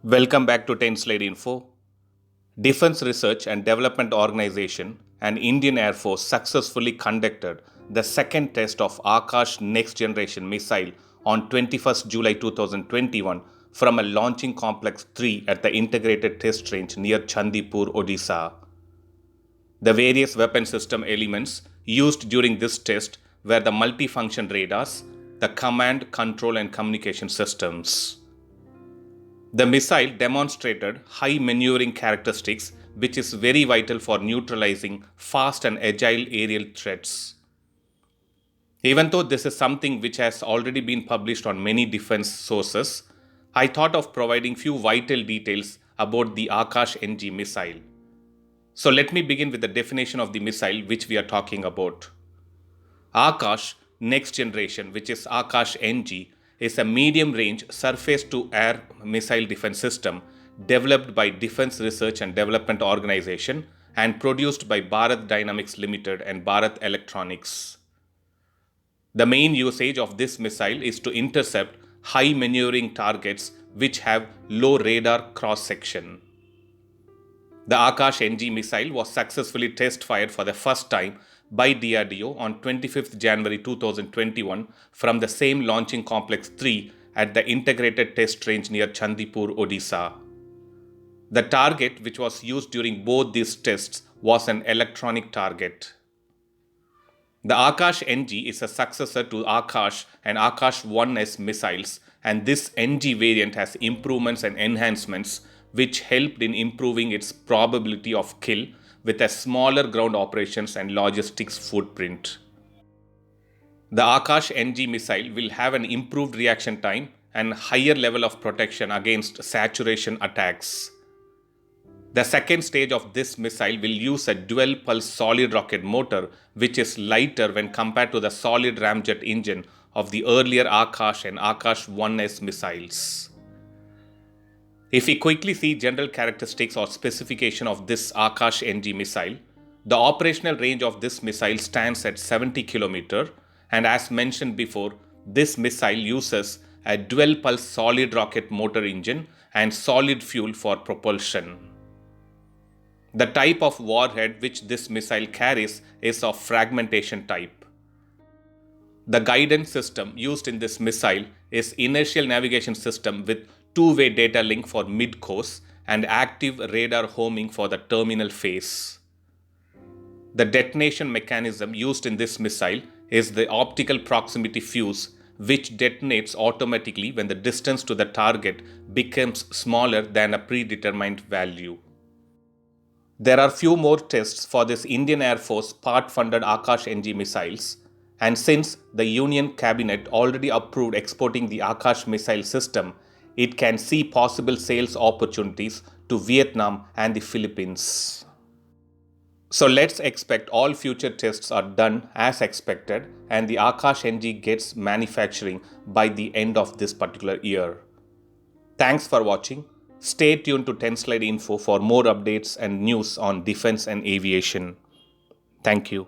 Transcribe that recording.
Welcome back to 10 Slide Info. Defense Research and Development Organization and Indian Air Force successfully conducted the second test of Akash Next Generation missile on 21st July 2021 from a launching complex 3 at the integrated test range near Chandipur, Odisha. The various weapon system elements used during this test were the multifunction radars, the command, control and communication systems. The missile demonstrated high maneuvering characteristics, which is very vital for neutralizing fast and agile aerial threats. Even though this is something which has already been published on many defense sources, I thought of providing few vital details about the Akash NG missile. So let me begin with the definition of the missile which we are talking about. Akash Next Generation, which is Akash NG, is a medium-range surface-to-air missile defense system developed by Defense Research and Development Organization and produced by Bharat Dynamics Limited and Bharat Electronics. The main usage of this missile is to intercept high maneuvering targets which have low radar cross-section. The Akash NG missile was successfully test-fired for the first time by DRDO on 25th January 2021 from the same launching complex 3 at the integrated test range near Chandipur, Odisha. The target which was used during both these tests was an electronic target. The Akash NG is a successor to Akash and Akash 1S missiles, and this NG variant has improvements and enhancements which helped in improving its probability of kill with a smaller ground operations and logistics footprint. The Akash NG missile will have an improved reaction time and higher level of protection against saturation attacks. The second stage of this missile will use a dual pulse solid rocket motor, which is lighter when compared to the solid ramjet engine of the earlier Akash and Akash 1S missiles. If we quickly see general characteristics or specification of this Akash NG missile, the operational range of this missile stands at 70 km, and as mentioned before, this missile uses a dual pulse solid rocket motor engine and solid fuel for propulsion. The type of warhead which this missile carries is of fragmentation type. The guidance system used in this missile is inertial navigation system with two-way data link for mid-course and active radar homing for the terminal phase. The detonation mechanism used in this missile is the optical proximity fuse, which detonates automatically when the distance to the target becomes smaller than a predetermined value. There are few more tests for this Indian Air Force part-funded Akash NG missiles, and since the Union Cabinet already approved exporting the Akash missile system, it can see possible sales opportunities to Vietnam and the Philippines. So let's expect all future tests are done as expected and the Akash NG gets manufacturing by the end of this particular year. Thanks for watching. Stay tuned to 10 Slide Info for more updates and news on defense and aviation. Thank you.